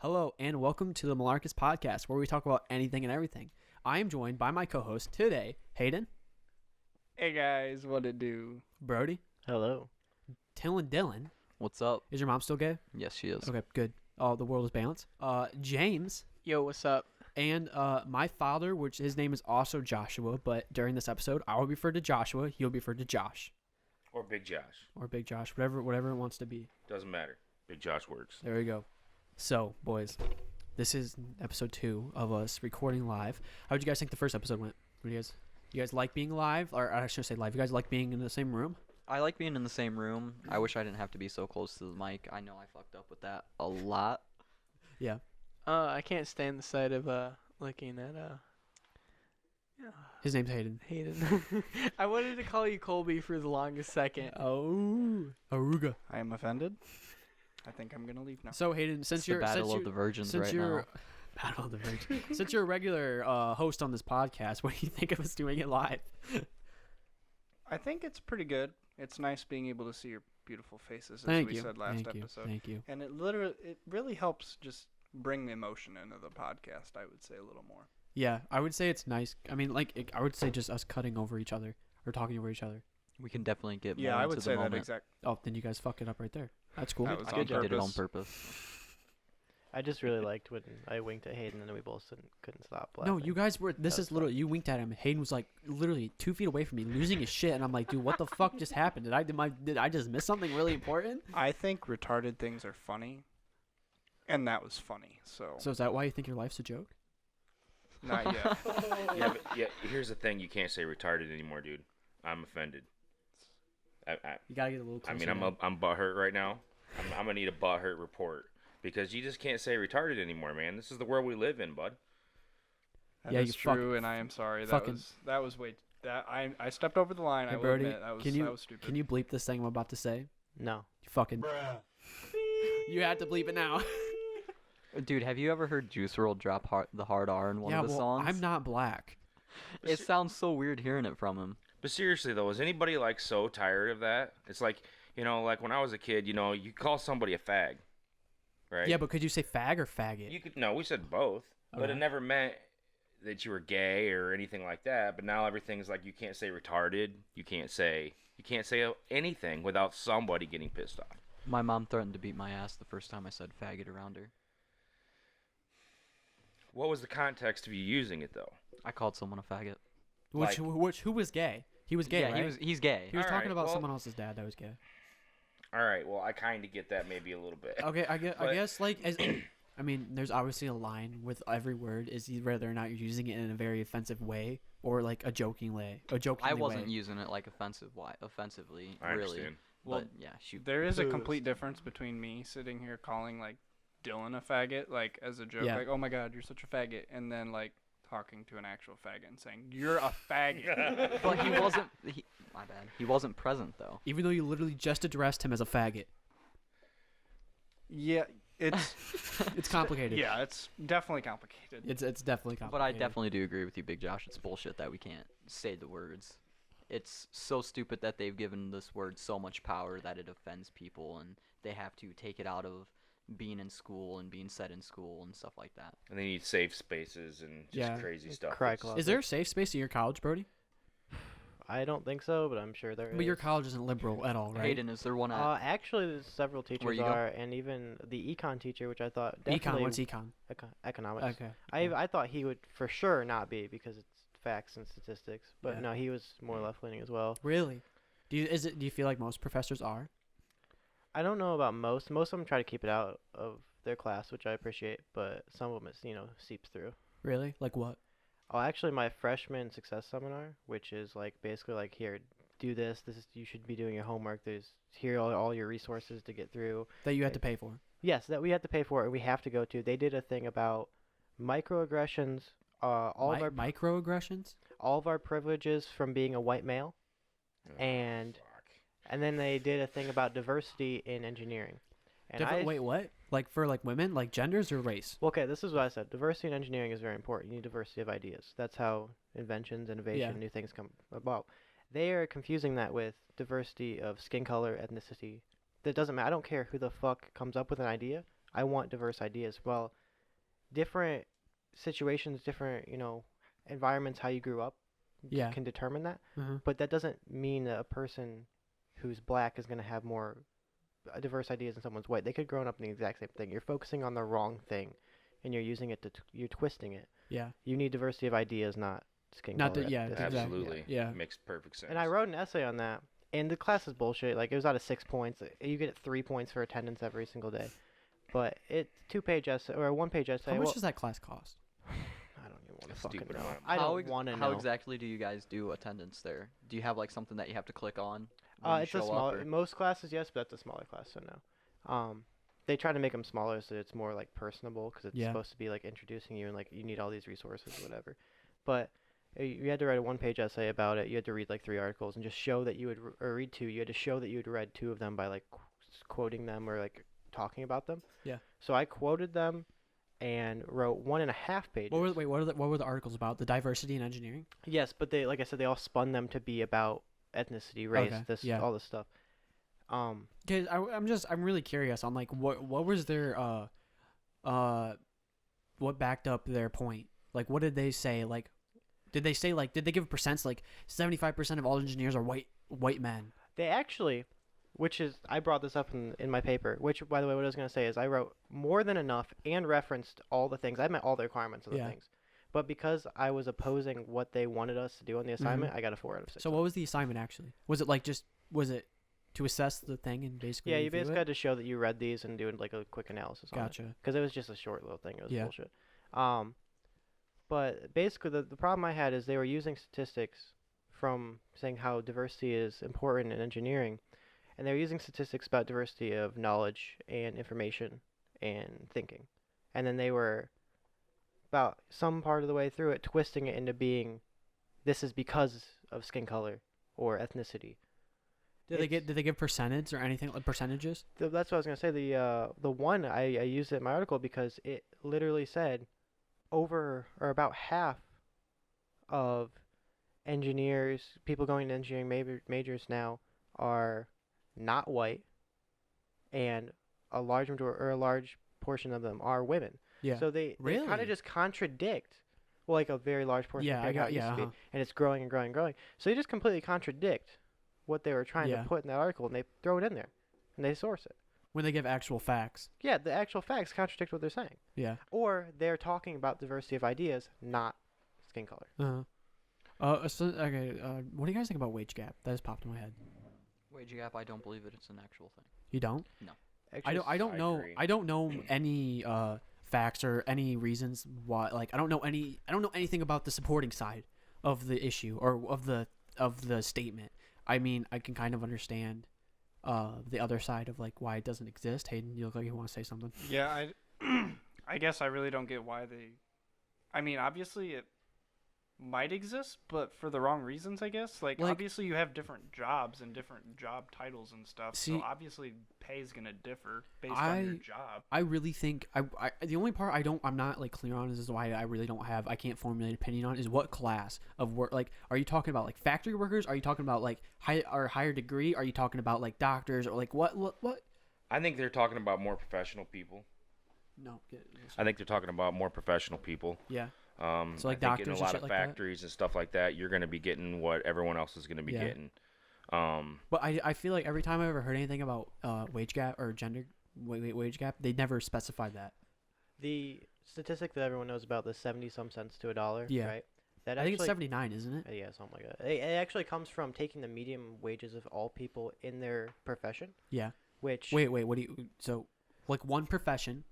Hello, and welcome to the Malarkus Podcast, where we talk about anything and everything. I am joined by my co-host today, Hayden. Hey guys, what it do? Brody. Hello. Dylan. Dylan. What's up? Is your mom still gay? Yes, she is. Okay, good. Oh, the world is balanced. James. Yo, what's up? And my father, which his name is also Joshua, but during this episode, I will be referred to Joshua. He'll be referred to Josh. Or Big Josh. Or Big Josh, whatever it wants to be. Doesn't matter. Big Josh works. There we go. So, boys, this is episode 2 of us recording live. How did you guys think the first episode went? You guys like being live? Or I shouldn't say live. You guys like being in the same room? I like being in the same room. I wish I didn't have to be so close to the mic. I know I fucked up with that a lot. Yeah. I can't stand the sight of looking at His name's Hayden. Hayden. I wanted to call you Colby for the longest second. Oh, Aruga. I am offended. I think I'm gonna leave now. So Hayden, since It's you're the battle of the virgins right now. Battle of the Virgins. Since you're a regular host on this podcast, what do you think of us doing it live? I think it's pretty good. It's nice being able to see your beautiful faces, as Thank we you. said last Thank you. episode. Thank you. And it really helps just bring the emotion into the podcast, I would say a little more. Yeah, I would say it's nice. I mean, I would say just us cutting over each other or talking over each other. We can definitely get more Yeah, I into would the say moment. that exact. Oh, then you guys fuck it up right there. That's cool. That was I on did it on purpose. purpose. I just really liked when I winked at Hayden and we both couldn't stop laughing. No, you guys were. This That is was literally. You winked at him. Hayden was like literally 2 feet away from me, losing his shit, and I'm like, dude, what the fuck just happened? Did I just miss something really important? I think retarded things are funny, and that was funny. So So is that why you think your life's a joke? not yet. Yeah, here's the thing. You can't say retarded anymore, dude. I'm offended. You gotta get a little I closer. mean, I'm butthurt right now. I'm going to need a butthurt report. Because you just can't say retarded anymore, man. This is the world we live in, bud. That Yeah, is you true, and I am sorry. That was way. I stepped over the line. Hey, I will Brody, admit that can you was stupid. can you bleep this thing I'm about to say? No. You fucking. You had to bleep it now. Dude, have you ever heard Juice WRLD drop the hard R in one yeah, of his well, songs? I'm not black. It sounds so weird hearing it from him. But seriously, though, is anybody, like, so tired of that? It's like, you know, like when I was a kid, you know, you call somebody a fag. Right? Yeah, but could you say fag or faggot? You could. No, we said both. But Okay. it never meant that you were gay or anything like that. But now everything's like you can't say retarded. You can't say anything without somebody getting pissed off. My mom threatened to beat my ass the first time I said faggot around her. What was the context of you using it though? I called someone a faggot. Who was gay? He was gay, yeah, right? he's gay. He was talking Alright, about well- someone else's dad that was gay. All right. Well, I kind of get that maybe a little bit. Okay, I But- guess like as I mean, there's obviously a line with every word is whether or not you're using it in a very offensive way or like a joking way. I wasn't way. using it like offensively, I really. understand. Well, But yeah, shoot. There is a complete difference between me sitting here calling like Dylan a faggot, like as a joke, Yeah. like "Oh my God, you're such a faggot," and then like talking to an actual faggot and saying "You're a faggot." But he wasn't. My bad. He wasn't present though. Even though you literally just addressed him as a faggot. Yeah, it's It's complicated. yeah, it's definitely complicated. It's definitely complicated. But I definitely do agree with you, Big Josh. It's bullshit that we can't say the words. It's so stupid that they've given this word so much power that it offends people, and they have to take it out of being in school and being said in school and stuff like that. And they need safe spaces and just Yeah. crazy stuff. Cry It's- closet. Is there a safe space at your college, Brody? I don't think so, but I'm sure there is. But your college isn't liberal at all, right? Hayden, is there one at? Actually, there's several teachers you go? are, and even the econ teacher, which I thought Econ. definitely What's econ? economics. Okay. I thought he would for sure not be because it's facts and statistics, but Yeah. no, he was more left leaning as well. Really? Do you feel like most professors are? I don't know about most. Most of them try to keep it out of their class, which I appreciate, but some of them seeps through. Really? Like what? Oh, actually, my freshman success seminar, which is like basically like here, do this. This is you should be doing your homework. Here are all your resources to get through. That you had to pay for? Yes, that we have to pay for, and we have to go to. They did a thing about microaggressions. Microaggressions? All of our privileges from being a white male, Oh, and fuck. and then they did a thing about diversity in engineering. And Wait, what? Like for like women, like genders or race? Well, okay, this is what I said. Diversity in engineering is very important. You need diversity of ideas. That's how inventions, innovation, Yeah. new things come about. They are confusing that with diversity of skin color, ethnicity. That doesn't matter. I don't care who the fuck comes up with an idea. I want diverse ideas. Well, different situations, different, environments, how you grew up Yeah. can determine that. Uh-huh. But that doesn't mean that a person who's black is going to have more diverse ideas than someone's white. They could grow up in the exact same thing. You're focusing on the wrong thing, and you're using it you're twisting it. Yeah. You need diversity of ideas, not skin Not color. that- yeah, ethnicity. exactly. Absolutely. Yeah. Makes perfect sense. And I wrote an essay on that, and the class is bullshit. Like, it was out of 6 points. You get 3 points for attendance every single day. But it's 2-page essay or a 1-page essay. How much Well, does that class cost? I don't even want to A fucking stupid know. amount. I How don't ex- want to know. How exactly do you guys do attendance there? Do you have like something that you have to click on? when you It's a show up, smaller. or- Most classes, yes, but that's a smaller class, so no. They try to make them smaller so it's more like personable because it's Yeah. supposed to be like introducing you and like you need all these resources, whatever. But you had to write a 1-page essay about it. You had to read like 3 articles and just show that you would or read 2. You had to show that you had read 2 of them by like quoting them or like talking about them. Yeah. So I quoted them and wrote 1.5 pages. What were the articles about? The diversity in engineering? Yes, but they, like I said, they all spun them to be about ethnicity, race, Okay, this, yeah. all this stuff. Cause I'm really curious on like what was their what backed up their point? Like what did they say? Like did they give percents like 75% of all engineers are white men? They actually, which is, I brought this up in my paper, which, by the way, what I was going to say is I wrote more than enough and referenced all the things. I met all the requirements of the Yeah. things. But because I was opposing what they wanted us to do on the assignment, I got a 4 out of 6. So what was the assignment actually? Was it to assess the thing and basically Yeah, you review basically it? had to show that you read these and do like a quick analysis on it. Gotcha. Because it was just a short little thing. It was Yeah. bullshit. But basically, the problem I had is they were using statistics from saying how diversity is important in engineering, and they were using statistics about diversity of knowledge and information and thinking. And then they were, about some part of the way through it, twisting it into being, this is because of skin color or ethnicity. Did they give percentage or anything like percentages? That's what I was gonna say. The one I used it in my article because it literally said over or about half of engineers, people going to engineering majors now, are not white, and a large portion of them are women. Yeah. So they kind Really? of just contradict. Well, like a very large portion. Yeah, compared to how it used to be, uh-huh. and it's growing and growing and growing. So they just completely contradict what they were trying Yeah. to put in that article, and they throw it in there, and they source it. When they give actual facts. Yeah, the actual facts contradict what they're saying. Yeah. Or they're talking about diversity of ideas, not skin color. Okay. What do you guys think about wage gap? That just popped in my head. Wage gap, I don't believe it's an actual thing. You don't? Actually, I don't I know. agree. I don't know any facts or any reasons why. Like I don't know anything about the supporting side of the issue or of the statement. I mean, I can kind of understand the other side of like why it doesn't exist. Hayden, you look like you want to say something. Yeah, I guess I really don't get why they. I mean, obviously it might exist, but for the wrong reasons, I guess. Like obviously you have different jobs and different job titles and stuff. See, so obviously pay is gonna differ based on your job. I really think I the only part I'm not like clear on is why I can't formulate an opinion on is what class of work. Like, are you talking about like factory workers? Are you talking about like higher degree? Are you talking about like doctors or like what? I think they're talking about more professional people. No. I think they're talking about more professional people. Yeah. So, like, I think doctors in and a lot shit of like that? factories and stuff like that, you're going to be getting what everyone else is going to be Yeah. getting. But I feel like every time I've ever heard anything about wage gap or gender wage gap, they never specified that. the statistic that everyone knows about, the 70-some cents to $1. Yeah. Right. That I think it's actually- 79, isn't it? Yeah, something like that. It actually comes from taking the median wages of all people in their profession. Yeah. Which Wait. What do you? So, like one profession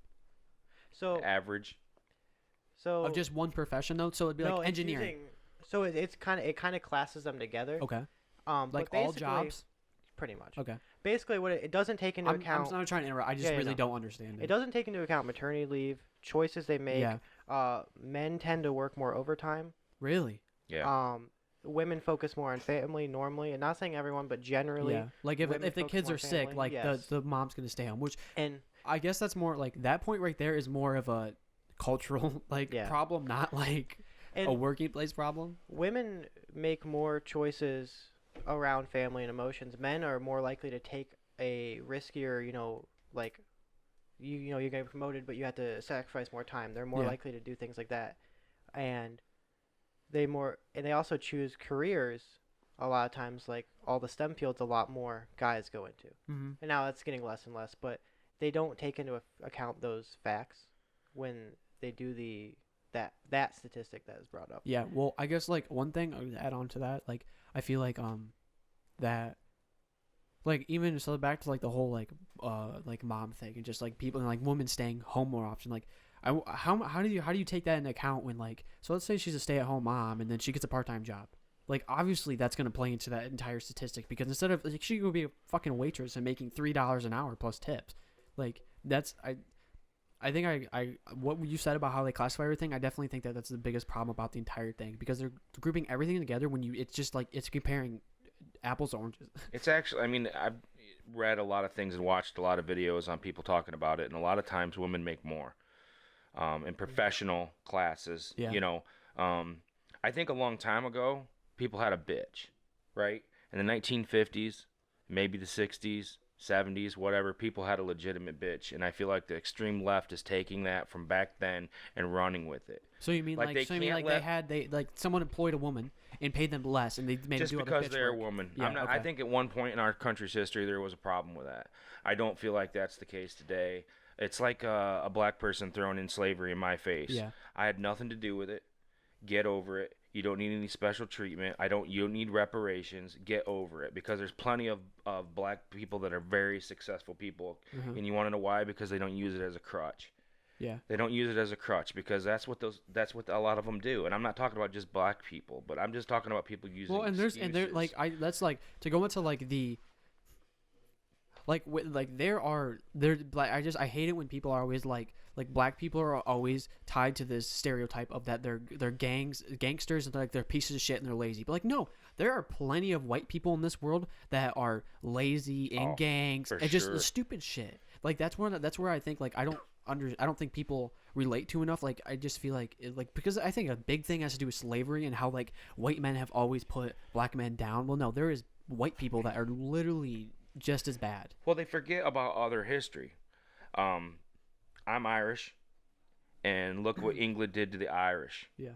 so Average. so of just one profession though. So it'd be no, like it's engineering. so it kind of classes them together. Okay. But Like all basically- jobs. Pretty much. Okay. Basically, what it doesn't take into I'm account. not trying to interrupt. I just Yeah, really no. don't understand it. It doesn't take into account maternity leave, choices they make. Yeah. Men tend to work more overtime. Really? Yeah. Women focus more on family normally, and not saying everyone, but generally. Yeah. Like if women the focus kids more are on sick, family. like Yes. the mom's gonna stay home, which And I guess that's more like that point right there is more of a cultural like Yeah. problem, not like and a working place problem. women make more choices around family and emotions. Men are more likely to take a riskier, you know you're getting promoted, but you have to sacrifice more time. They're more Yeah. likely to do things like that, and they also choose careers a lot of times, like all the STEM fields a lot more guys go into. Mm-hmm. And now it's getting less and less, but they don't take into account those facts when they do that statistic that is brought up. Yeah, well, I guess like one thing to add on to that, like I feel like that like even so back to like the whole like mom thing and just like people and like women staying home more often. Like how do you take that into account when like so let's say she's a stay-at-home mom and then she gets a part-time job. Like obviously that's gonna play into that entire statistic because instead of like she could be a fucking waitress and making $3 an hour plus tips. Like that's I think I what you said about how they classify everything, I definitely think that that's the biggest problem about the entire thing because they're grouping everything together when it's just like it's comparing apples to oranges. It's actually, I mean, I've read a lot of things and watched a lot of videos on people talking about it, and a lot of times women make more in professional classes. Yeah. You know, I think a long time ago, people had a bitch, right? In the 1950s, maybe the 60s, 70s, whatever, people had a legitimate bitch, and I feel like the extreme left is taking that from back then and running with it. So you mean Like, they can't let- they like someone employed a woman and paid them less and they made Just them do because all the bitch they're a work. woman. Yeah, I okay. think at one point in our country's history there was a problem with that. I don't feel like that's the case today. It's like a black person throwing in slavery in my face. Yeah. I had nothing to do with it. Get over it. You don't need any special treatment. You don't need reparations. Get over it. Because there's plenty of black people that are very successful people. Mhm. And you want to know why? Because they don't use it as a crutch. Yeah. They don't use it as a crutch because that's what a lot of them do. And I'm not talking about just black people, but I'm just talking about people using Well, and there like that's like to go into like the like I hate it when people are always like black people are always tied to this stereotype of that they're gangsters and like they're pieces of shit and they're lazy. But like no, there are plenty of white people in this world that are lazy in gangs for and just sure. stupid shit. Like that's where I think like I don't think people relate to enough. Like I just feel like because I think a big thing has to do with slavery and how like white men have always put black men down. Well, no, there is white people that are literally just as bad. Well, they forget about other history. I'm Irish, and look what England did to the Irish. Yeah.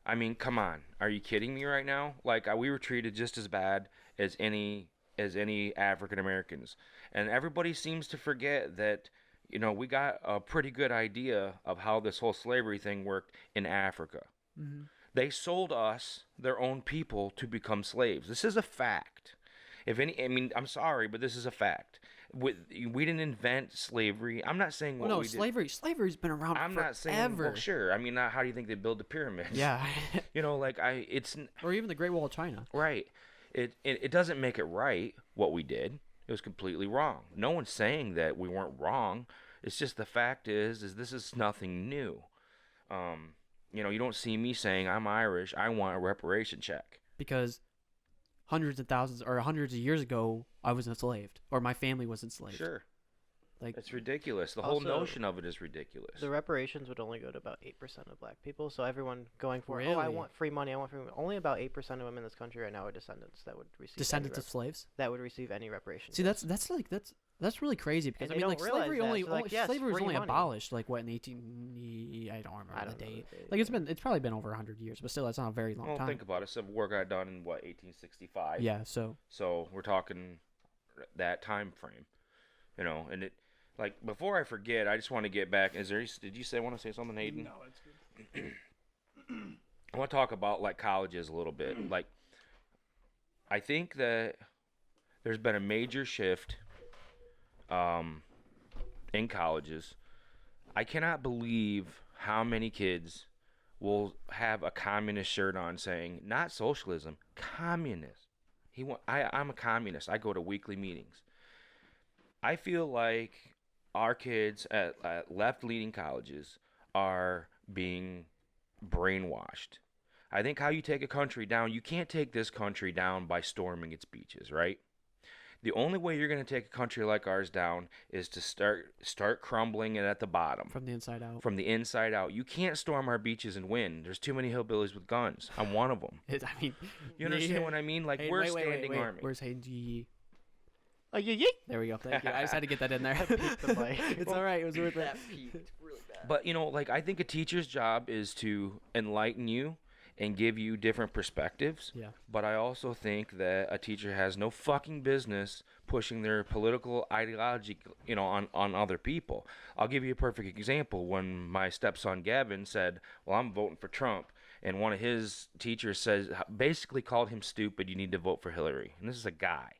I mean, come on. Are you kidding me right now? Like, we were treated just as bad as any African Americans. And everybody seems to forget that, you know, we got a pretty good idea of how this whole slavery thing worked in Africa. Mm-hmm. They sold us, their own people, to become slaves. This is a fact. I'm sorry, but this is a fact. We didn't invent slavery. I'm not saying Well, no, slavery's been around I'm forever. not saying. Well, sure. I mean, how do you think they build the pyramids? Yeah. You know, like it's Or even the Great Wall of China. right. It doesn't make it right what we did. It was completely wrong. No one's saying that we weren't wrong. It's just the fact is this is nothing new. You know, you don't see me saying I'm Irish. I want a reparation check. Because hundreds of years ago, I was enslaved, or my family was enslaved. Sure. Like It's ridiculous. The whole Also, notion of it is ridiculous. The reparations would only go to about 8% of black people. So everyone going for, I Really? want free money, I want free money. Only about 8% of women in this country right now are descendants that would receive descendants of slaves. that would receive any reparations. See, that's really crazy because And I they mean, like don't realize slavery that, only, so, like, yes, slavery was free only money. abolished like what in 18 I don't remember I don't the know date. the date, Like yeah. it's probably been over 100 years, but still that's not a very long Well, time. think about it. Civil War got done in what 1865. Yeah, so So we're talking that time frame, you know. And it, like, before I forget, I just want to get back. Did you want to say something, Hayden? No, it's good. I want to talk about like colleges a little bit. Like, I think that there's been a major shift in colleges. I cannot believe how many kids will have a communist shirt on saying not socialism, communist. I'm a communist. I go to weekly meetings. I feel like our kids at left-leaning colleges are being brainwashed. I think how you take a country down, you can't take this country down by storming its beaches, right? The only way you're going to take a country like ours down is to start crumbling it at the bottom. from the inside out. From the inside out. You can't storm our beaches and win. There's too many hillbillies with guns. I'm one of them. I mean, You understand what I mean? Like, Hey, we're wait, standing army. Where's Hayden G? Oh, yeah. There we go. Thank you. I just had to get that in there. Peaked the mic. It's all right. It was worth it. That peaked really bad. But like I think a teacher's job is to enlighten you and give you different perspectives. Yeah. But I also think that a teacher has no fucking business pushing their political ideology, on other people. I'll give you a perfect example. When my stepson Gavin said, "Well, I'm voting for Trump," and one of his teachers basically called him stupid, "You need to vote for Hillary." And this is a guy.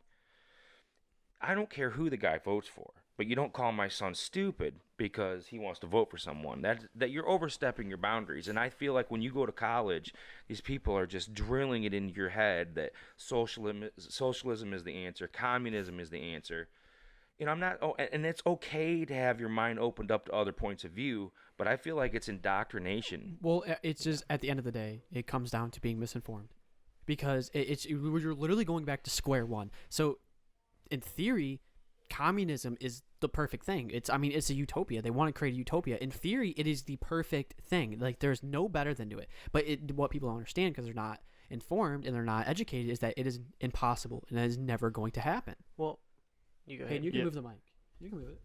I don't care who the guy votes for, but you don't call my son stupid because he wants to vote for someone. That you're overstepping your boundaries. And I feel like when you go to college, these people are just drilling it into your head that socialism is the answer, communism is the answer. I'm not. Oh, and it's okay to have your mind opened up to other points of view, but I feel like it's indoctrination. Well, it's just at the end of the day, it comes down to being misinformed, because you're literally going back to square one. So, in theory, communism is the perfect thing. It's a utopia. They want to create a utopia. In theory, it is the perfect thing. Like, there's no better than to it. But what people don't understand, because they're not informed and they're not educated, is that it is impossible and it is never going to happen. Well, you go Hey, ahead. and you can move the mic. You can move it.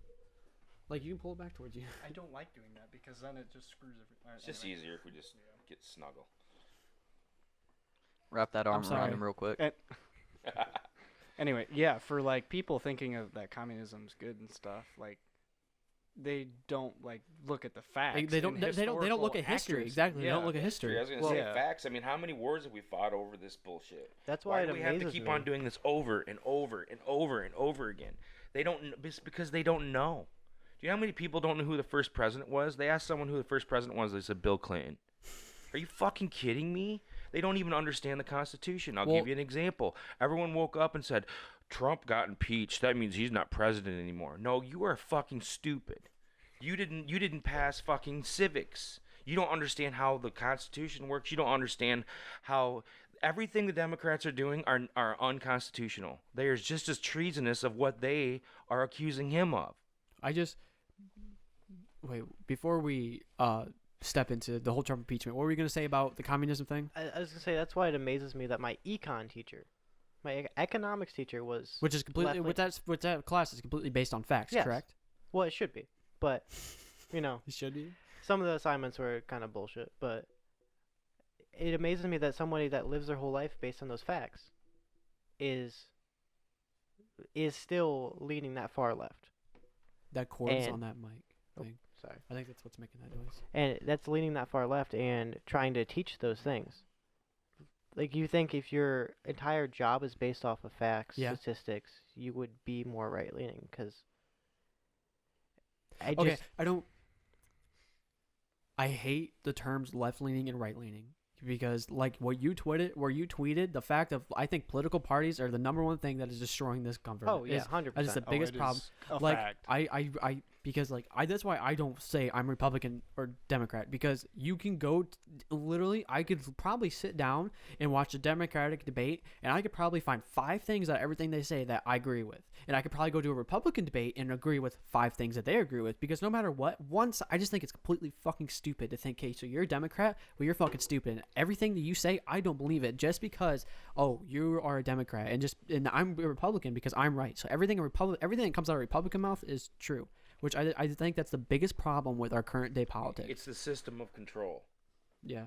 Like, you can pull it back towards you. I don't like doing that because then it just screws everything. It's just easier if we just get snuggle. Wrap that arm sorry. around him real quick. Anyway, yeah, for like people thinking of that communism's good and stuff, like they don't like look at the facts. They don't look at history. accuracy. Exactly. They don't look at I history. was gonna Well, say yeah. facts. I mean, how many wars have we fought over this bullshit? That's why Why it do we have to amazes keep me. on doing this over and over and over and over again? They don't it's because they don't know. Do you know how many people don't know who the first president was? They asked someone who the first president was. They said Bill Clinton. Are you fucking kidding me? They don't even understand the Constitution. I'll Well- give you an example. Everyone woke up and said, Trump got impeached. That means he's not president anymore. No, you are fucking stupid. You didn't pass fucking civics. You don't understand how the Constitution works. You don't understand how everything the Democrats are doing are unconstitutional. They are just as treasonous of what they are accusing him of. Wait, before we step into the whole Trump impeachment, what were you going to say about the communism thing? I was gonna say that's why it amazes me that my econ teacher, my economics teacher was Which is completely left-wing. with that class is completely based on facts, Yes. correct? Well, it should be, but It should be. some of the assignments were kind of bullshit. But it amazes me that somebody that lives their whole life based on those facts is still leaning that far left. That chord's And- on that mic thing. Sorry. I think that's what's making that noise. And that's leaning that far left and trying to teach those things. Like, you think if your entire job is based off of facts, Yeah. statistics, you would be more right-leaning, because Okay, I hate the terms left-leaning and right-leaning, because like what you tweeted, the fact of, I think political parties are the number one thing that is destroying this government. Oh, yeah, 100%. That is the biggest problem. Like, I because like that's why I don't say I'm Republican or Democrat, because you can go literally, I could probably sit down and watch a Democratic debate and I could probably find 5 things out of everything they say that I agree with, and I could probably go to a Republican debate and agree with 5 things that they agree with, because no matter what, once I just think it's completely fucking stupid to think, okay, so you're a Democrat, well, you're fucking stupid, and everything that you say, I don't believe it just because, oh, you are a Democrat, and I'm a Republican because I'm right, so everything that comes out of a Republican mouth is true, which I think that's the biggest problem with our current day politics. It's the system of control. Yeah.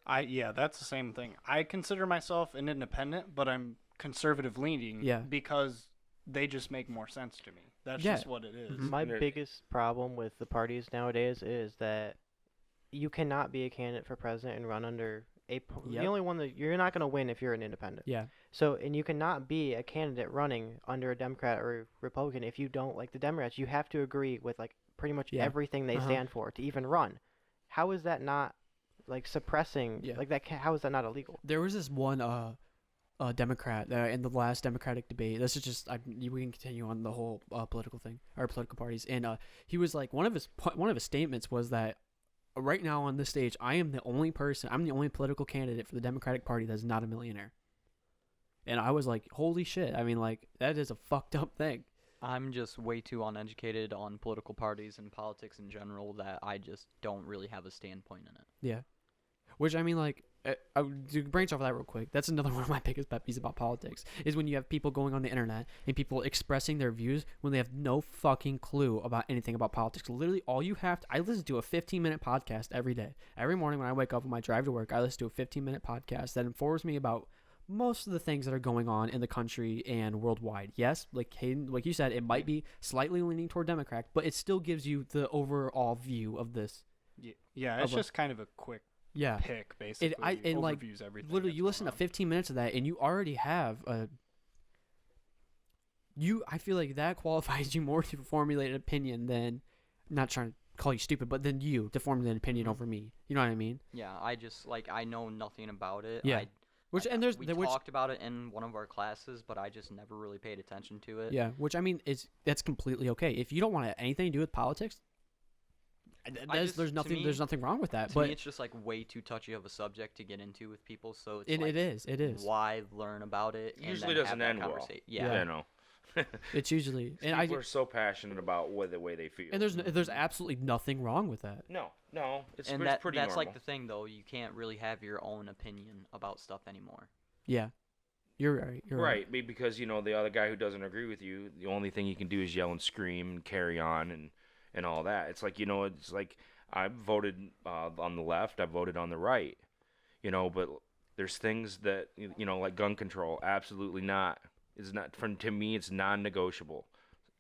That's the same thing. I consider myself an independent, but I'm conservative leaning. Yeah. Because they just make more sense to me. That's Yeah. just what it is. Mhm. My And biggest problem with the parties nowadays is that you cannot be a candidate for president and run under Yep. the only one that you're not going to win if you're an independent. Yeah. So, and you cannot be a candidate running under a Democrat or Republican if you don't like the Democrats. You have to agree with like pretty much Yeah. everything they Uh-huh. stand for to even run. How is that not like suppressing? Yeah. Like that? How is that not illegal? There was this one Democrat in the last Democratic debate. This is just we can continue on the whole political thing or political parties, and he was like, one of his statements was that right now on this stage, I'm the only political candidate for the Democratic Party that's not a millionaire. And I was like, holy shit. I mean, like, that is a fucked up thing. I'm just way too uneducated on political parties and politics in general that I just don't really have a standpoint in it. Yeah. Which, I mean, like, to branch off of that real quick, that's another one of my biggest pet peeves about politics is when you have people going on the internet and people expressing their views when they have no fucking clue about anything about politics. Literally, all you have to, I listen to a 15-minute podcast every day. Every morning when I wake up on my drive to work, I listen to a 15-minute podcast that informs me about most of the things that are going on in the country and worldwide. Yes, like Hayden, like you said, it might be slightly leaning toward Democrat, but it still gives you the overall view of this. Yeah, it's Of a- just kind of a quick Yeah. pick, basically. and, like, overviews everything. Literally, that's you listen to going on. 15 minutes of that, and you already have a. I feel like that qualifies you more to formulate an opinion than, not trying to call you stupid, but than you to formulate an opinion over me. You know what I mean? Yeah, I just like I know nothing about it. Yeah. Which and there's we which talked about it in one of our classes, but I just never really paid attention to it. yeah, which I mean that's completely okay. If you don't want anything to do with politics, there's nothing wrong with that. To But me, it's just like way too touchy of a subject to get into with people. So it's it is. Why learn about it? And Usually then doesn't have end that well. conversa- Yeah. Yeah. You know. It's usually and People are so passionate about the way they feel. and there's absolutely nothing wrong with that. no, it's And it's pretty that's normal. like the thing, though. You can't really have your own opinion about stuff anymore. Yeah, you're right. You're right. Right, because the other guy who doesn't agree with you, the only thing you can do is yell and scream and carry on and all that. It's like it's like I voted on the left, I voted on the right, but there's things that like gun control, absolutely not. It's not to me. It's non-negotiable.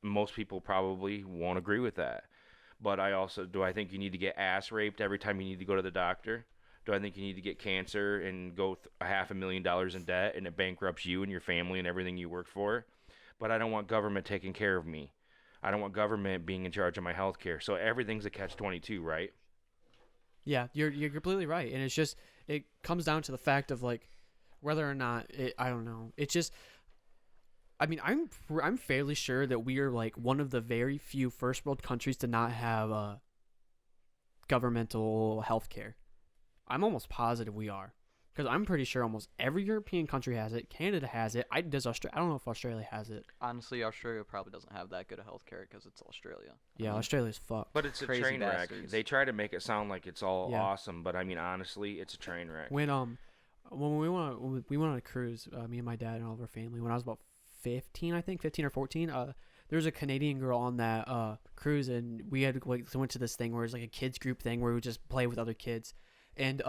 Most people probably won't agree with that, but do I think you need to get ass raped every time you need to go to the doctor? Do I think you need to get cancer and go $500,000 in debt and it bankrupts you and your family and everything you worked for? But I don't want government taking care of me. I don't want government being in charge of my health care. So everything's a catch-22, right? Yeah, you're completely right, and it's just it comes down to the fact of like whether or not I don't know. It's just. I mean, I'm fairly sure that we are like one of the very few first world countries to not have governmental health care. I'm almost positive we are, because I'm pretty sure almost every European country has it. Canada has it. I don't know if Australia has it. Honestly, Australia probably doesn't have that good of healthcare because it's Australia. Yeah, Australia's fucked. But it's a Crazy train bastards. wreck. They try to make it sound like it's all Yeah. awesome, but I mean, honestly, it's a train wreck. When we went on a cruise, me and my dad and all of our family, when I was about 15 or 14, there was a Canadian girl on that cruise, and we had went to this thing where it was like a kids group thing where we would just play with other kids, and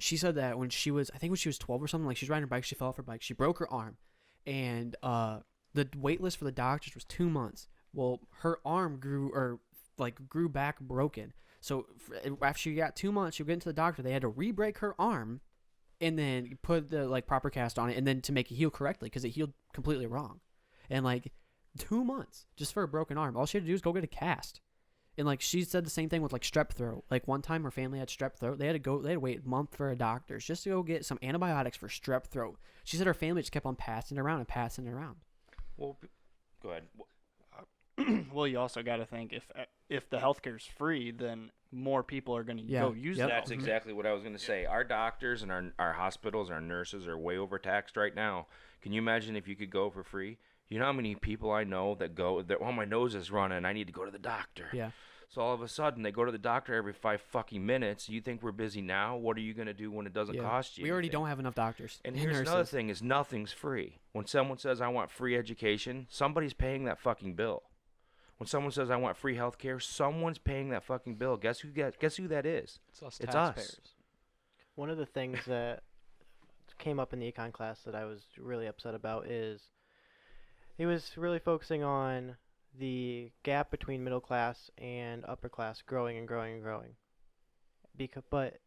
she said that when she was 12 or something, like she was riding her bike, she fell off her bike, she broke her arm, and the wait list for the doctors was 2 months. Well, her arm grew back broken, so after she got 2 months, she would get into the doctor, they had to re-break her arm and then put the proper cast on it, and then to make it heal correctly, because it healed completely wrong. And 2 months just for a broken arm. All she had to do is go get a cast. And she said the same thing with strep throat. One time her family had strep throat. They had to wait a month for a doctor's just to go get some antibiotics for strep throat. She said her family just kept on passing it around. Well, go ahead. Well, you also got to think if the healthcare's free, then more people are going to Yeah. go use Yep. that. That's exactly what I was going to say. Our doctors and our hospitals, our nurses are way overtaxed right now. Can you imagine if you could go for free? You know how many people I know that my nose is running, I need to go to the doctor. Yeah. So all of a sudden they go to the doctor every 5 fucking minutes. You think we're busy now? What are you going to do when it doesn't Yeah. cost you? We already anything? don't have enough doctors. And here's nurses. another thing: is nothing's free. When someone says I want free education, somebody's paying that fucking bill. When someone says I want free health care, someone's paying that fucking bill. Guess who that is? It's us It's taxpayers. us. One of the things that came up in the econ class that I was really upset about is he was really focusing on the gap between middle class and upper class growing and growing and growing. But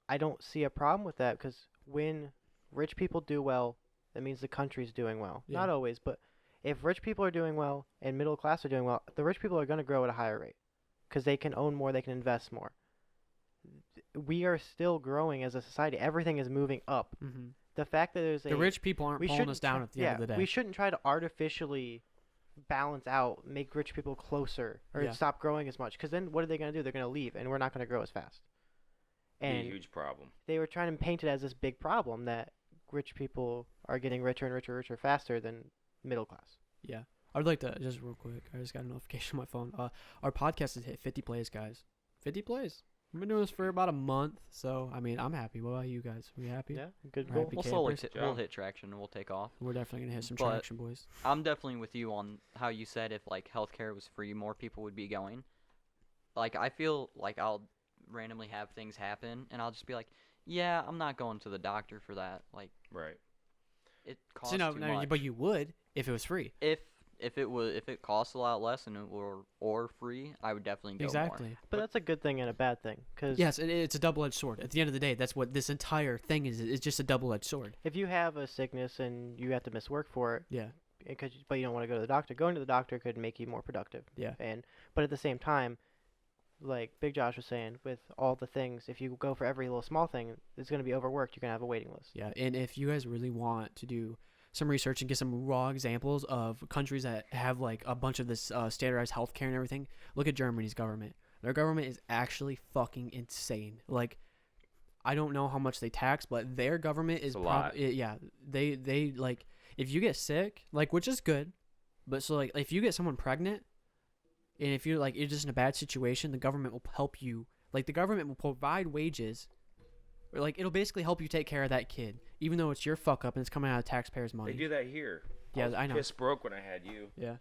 I don't see a problem with that, because when rich people do well, that means the country's doing well. Yeah. Not always, but if rich people are doing well and middle class are doing well, the rich people are going to grow at a higher rate because they can own more, they can invest more. We are still growing as a society. Everything is moving up. Mm-hmm. The fact that there's The rich people aren't we pulling shouldn't us down try- at the end of the day. we shouldn't try to artificially balance out, make rich people closer, or Yeah. stop growing as much. Because then what are they going to do? They're going to leave, and we're not going to grow as fast. Be a And huge problem. they were trying to paint it as this big problem that rich people are getting richer and richer, richer faster than middle class. Yeah. I'd like to, just real quick, I just got a notification on my phone. Our podcast has hit 50 plays, guys. 50 plays. I've been doing this for about a month, so I mean, I'm happy. What about you guys? We happy? Yeah, good Right, goal. be We'll slowly campers. we'll Job. hit traction and we'll take off. We're definitely gonna hit some But- traction, boys. I'm definitely with you on how you said if like healthcare was free, more people would be going. Like I feel like I'll randomly have things happen and I'll just be like, yeah, I'm not going to the doctor for that. Like Right. it costs So no, too no, much. but you would if it was free. If it costs a lot less and it were or free, I would definitely go more. Exactly. But that's a good thing and a bad thing, because Yes, it's a double-edged sword. At the end of the day, that's what this entire thing is. It's just a double-edged sword. if you have a sickness and you have to miss work for it, Yeah. but you don't want to go to the doctor, going to the doctor could make you more productive. Yeah. But at the same time, like Big Josh was saying, with all the things, if you go for every little small thing, it's going to be overworked. You're going to have a waiting list. Yeah, and if you guys really want to do some research and get some raw examples of countries that have like a bunch of this standardized healthcare and everything, look at Germany's government. Their government is actually fucking insane. Like, I don't know how much they tax, but their government is a lot. yeah. They like if you get sick, like, which is good, but so like if you get someone pregnant, and if you're like you're just in a bad situation, the government will help you. Like the government will provide wages. Or like it'll basically help you take care of that kid, even though it's your fuck up and it's coming out of taxpayers' money. They do that here. Yeah, was I know. Pissed broke when I had you. Yeah.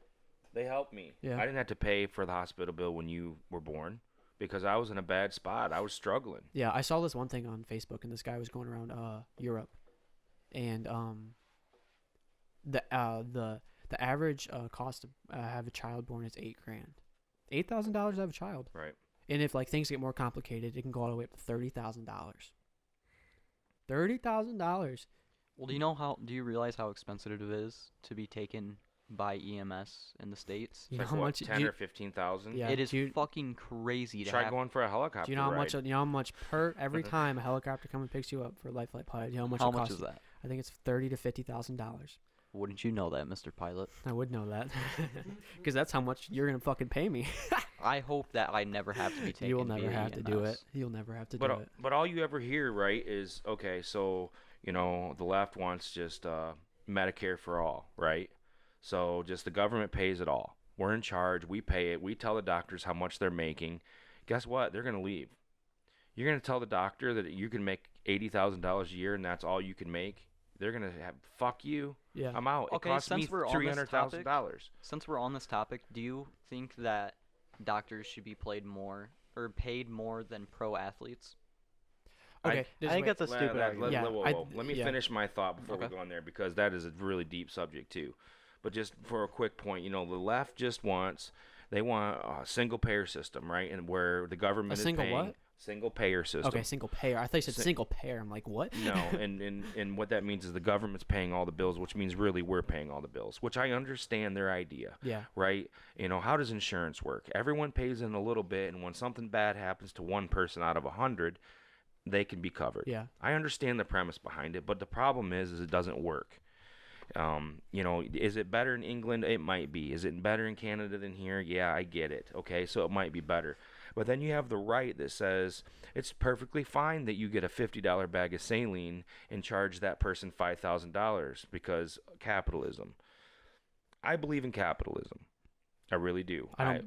They helped me. Yeah. I didn't have to pay for the hospital bill when you were born because I was in a bad spot. I was struggling. Yeah, I saw this one thing on Facebook, and this guy was going around Europe, and the average cost to have a child born is $8,000, $8,000 to have a child, Right. and if like things get more complicated, it can go all the way up to $30,000. $30,000. Well, do you realize how expensive it is to be taken by EMS in the States? You know Like how what, much? 10 or 15,000? Yeah. It is do you- fucking crazy to Try have. going for a helicopter Do you know how much? ride. You know how much per every time a helicopter comes and picks you up for Life Flight Pilot? You know how much How it much costs? is that? I think it's $30,000 to $50,000. Wouldn't you know that, Mr. Pilot? I would know that, because that's how much you're gonna fucking pay me. I hope that I never have to be taken. You will never via have to do it. EMS. You'll never have to do it. But all you ever hear, right, is okay. So the left wants just Medicare for all, right? So just the government pays it all. We're in charge. We pay it. We tell the doctors how much they're making. Guess what? They're gonna leave. You're gonna tell the doctor that you can make $80,000 a year and that's all you can make. They're gonna have fuck you. Yeah. I'm out. Okay, it costs me since we're on this $300,000. Since we're on this topic, do you think that doctors should be paid more than pro athletes? Okay. I think that's a stupid argument. Yeah, Let me yeah. finish my thought before we Okay. go on there because that is a really deep subject too. But just for a quick point, the left just want a single payer system, right? And where the government is single paying what? single payer system. Okay, single payer. I thought you said Si- single payer. I'm like, what? No, and what that means is the government's paying all the bills, which means really we're paying all the bills, which I understand their idea. Yeah. Right? How does insurance work? Everyone pays in a little bit, and when something bad happens to one person out of 100, they can be covered. Yeah. I understand the premise behind it, but the problem is it doesn't work. Is it better in England? It might be. Is it better in Canada than here? Yeah, I get it. Okay, so it might be better. But then you have the right that says it's perfectly fine that you get a $50 bag of saline and charge that person $5,000 because capitalism. I believe in capitalism. I really do. I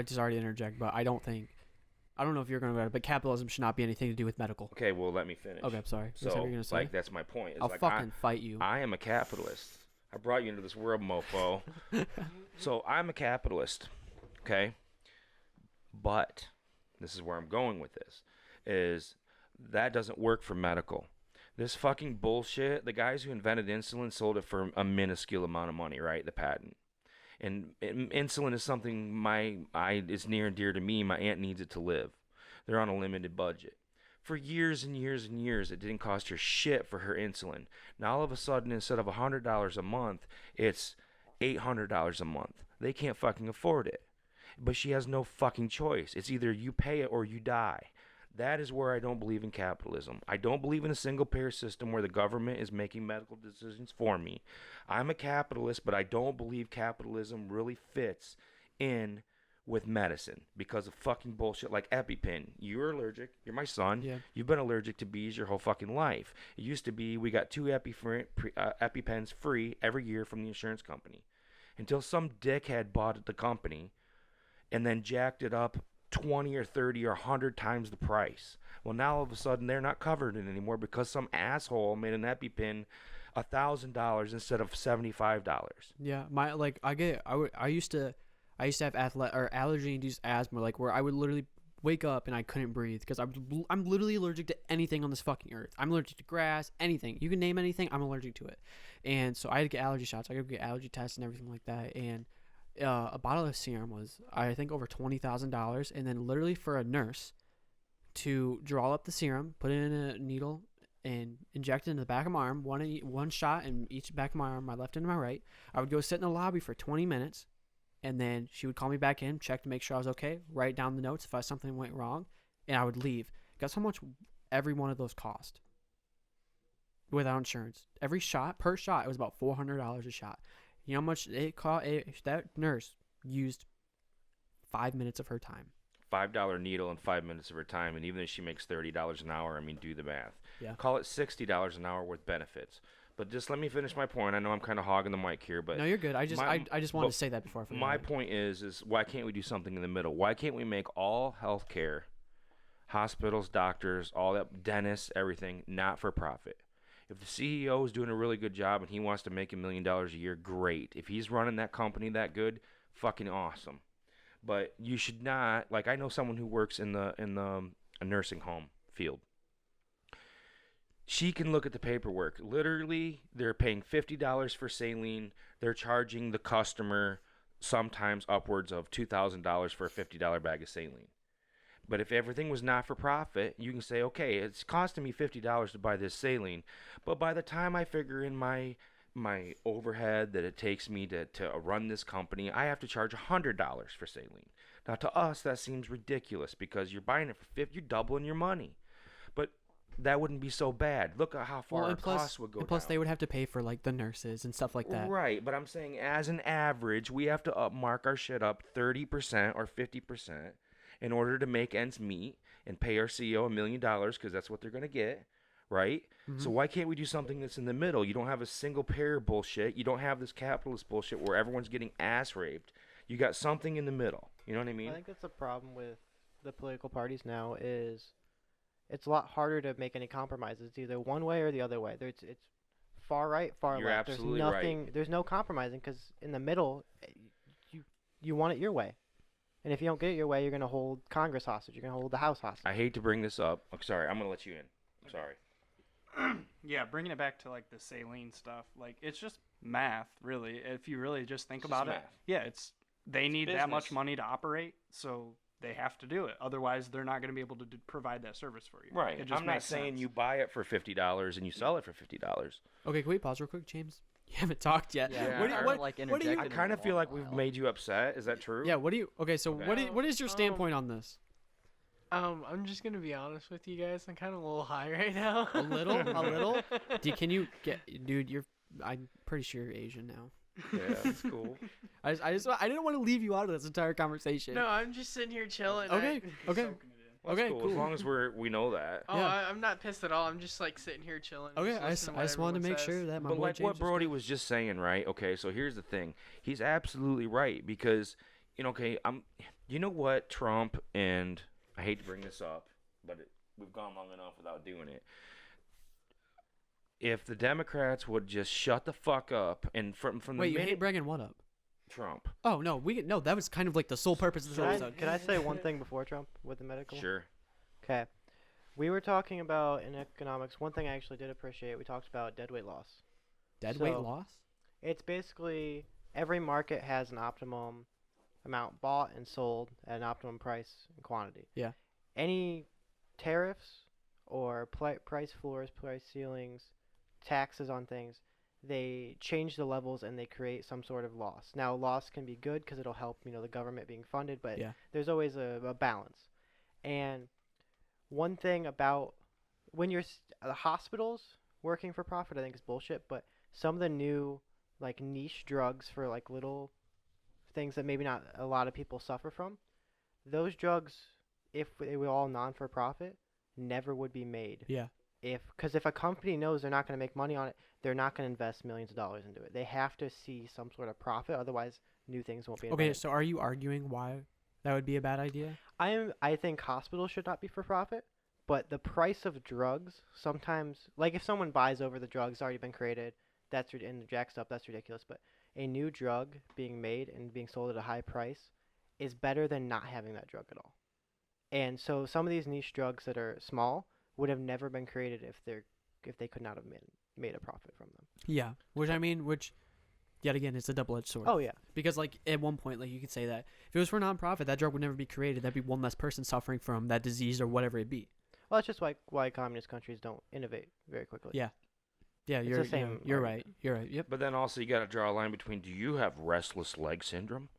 just already interject, but I don't know if you're going to go, but capitalism should not be anything to do with medical. Okay, well, let me finish. Okay, I'm sorry. Is that So, what you're going to say? that's my point. It's I'll like fucking fight you. I am a capitalist. I brought you into this world, mofo. So I'm a capitalist, okay? But this is where I'm going with this, is that doesn't work for medical. This fucking bullshit, the guys who invented insulin sold it for a minuscule amount of money, right? The patent. And insulin is something it's near and dear to me. My aunt needs it to live. They're on a limited budget. For years and years and years, it didn't cost her shit for her insulin. Now all of a sudden, instead of $100 a month, it's $800 a month. They can't fucking afford it. But she has no fucking choice. It's either you pay it or you die. That is where I don't believe in capitalism. I don't believe in a single payer system where the government is making medical decisions for me. I'm a capitalist, but I don't believe capitalism really fits in with medicine because of fucking bullshit like EpiPen. You're allergic. You're my son. Yeah. You've been allergic to bees your whole fucking life. It used to be we got 2 EpiPens free every year from the insurance company until some dickhead bought the company and then jacked it up 20 or 30 or 100 times the price. Well, now all of a sudden they're not covered in it anymore because some asshole made an EpiPen $1,000 instead of $75. Yeah, I used to have allergy-induced asthma, like where I would literally wake up and I couldn't breathe because I'm literally allergic to anything on this fucking earth. I'm allergic to grass, anything. You can name anything, I'm allergic to it. And so I had to get allergy shots. I had to get allergy tests and everything like that. And a bottle of serum was, I think, over $20,000. And then literally for a nurse to draw up the serum, put it in a needle, and inject it in the back of my arm, one shot in each back of my arm, my left and my right. I would go sit in the lobby for 20 minutes. And then she would call me back in, check to make sure I was okay, write down the notes if something went wrong, and I would leave. Guess how much every one of those cost without insurance? Every shot, per shot, it was about $400 a shot. You know how much it cost? That nurse used 5 minutes of her time. $5 needle and 5 minutes of her time, and even if she makes $30 an hour, I mean, do the math. Yeah. Call it $60 an hour with benefits. But just let me finish my point. I know I'm kind of hogging the mic here, but No, you're good. I just wanted to say that before I forgot. my point is why can't we do something in the middle? Why can't we make all healthcare, hospitals, doctors, all that, dentists, everything, not for profit? If the CEO is doing a really good job and he wants to make $1 million a year, great. If he's running that company that good, fucking awesome. But you should not, like, I know someone who works in the a nursing home field. She can look at the paperwork. Literally, they're paying $50 for saline. They're charging the customer sometimes upwards of $2,000 for a $50 bag of saline. But if everything was not for profit, you can say, okay, it's costing me $50 to buy this saline. But by the time I figure in my overhead that it takes me to run this company, I have to charge $100 for saline. Now, to us, that seems ridiculous because you're buying it for $50, you're doubling your money. But that wouldn't be so bad. Look at how far our costs would go down. Plus, they would have to pay for like the nurses and stuff like that. Right, but I'm saying as an average, we have to mark our shit up 30% or 50% in order to make ends meet and pay our CEO $1 million because that's what they're going to get, right? Mm-hmm. So why can't we do something that's in the middle? You don't have a single payer bullshit. You don't have this capitalist bullshit where everyone's getting ass raped. You got something in the middle. You know what I mean? I think that's the problem with the political parties now is it's a lot harder to make any compromises. It's either one way or the other way. It's far right, far You're left. absolutely There's nothing. right. There's no compromising because in the middle, you want it your way, and if you don't get it your way, you're gonna hold Congress hostage. You're gonna hold the House hostage. I hate to bring this up. I'm sorry. I'm going to let you in. I'm sorry. Yeah, bringing it back to like the saline stuff, like it's just math, really. If you really just think It's about just it, math. yeah, they need that much business. money to operate, so they have to do it. Otherwise, they're not going to be able to provide that service for you. Right. It just I'm not makes saying sense. you buy it for $50 and you sell it for $50. Okay, can we pause real quick, James? You haven't talked yet. Yeah, What do I you, haven't, what, like, what do you, I interjected kind of in a feel long like we've while. made you upset. Is that true? yeah, what do you, okay, so Okay. what is your standpoint on this? I'm just gonna be honest with you guys. I'm kind of a little high right now. A little? A little? Can you get, dude, I'm pretty sure you're Asian now. Yeah, that's cool. I didn't want to leave you out of this entire conversation. No, I'm just sitting here chilling. Okay, okay. Well, that's Okay, cool. As cool. long as we know that. Oh, Yeah. I'm not pissed at all. I'm just like sitting here chilling. Okay, just listening I just wanted to what make everyone sure says. that my But boy like James what was Brody good. was just saying, right? Okay, so here's the thing. He's absolutely right because okay, you know what, Trump and I hate to bring this up, but we've gone long enough without doing it. If the Democrats would just shut the fuck up and from the Wait, you minute hate bringing what up? Trump, Oh no, no. That was kind of like the sole purpose of this episode. Can I say one thing before Trump with the medical? sure. Okay. We were talking about in economics. One thing I actually did appreciate. We talked about deadweight loss. Dead weight So- loss? It's basically every market has an optimum amount bought and sold at an optimum price and quantity. Yeah. Any tariffs or price floors, price ceilings, taxes on things, they change the levels and they create some sort of loss. Now, loss can be good because it'll help, the government being funded, but Yeah. there's always a balance. And one thing about when you're the hospitals working for profit, I think is bullshit, but some of the new like niche drugs for like little things that maybe not a lot of people suffer from, those drugs, if they were all non-for-profit, never would be made. Yeah. Because if a company knows they're not going to make money on it, they're not going to invest millions of dollars into it. They have to see some sort of profit, otherwise new things won't be Okay, invented. so are you arguing why That would be a bad idea. I think hospitals should not be for profit, but the price of drugs sometimes, like if someone buys over the drugs already been created, and jacked up, that's ridiculous. But a new drug being made and being sold at a high price is better than not having that drug at all. And so some of these niche drugs that are small would have never been created if they could not have made a profit from them. Yeah, which yet again, it's a double-edged sword. Oh yeah, Because like at one point, like you could say that if it was for nonprofit, that drug would never be created. That'd be one less person suffering from that disease or whatever it be. well that's just why communist countries don't innovate very quickly. Yeah. Yeah, It's you're the same you're argument. right. You're right. Yep. But then also you got to draw a line between, do you have restless leg syndrome?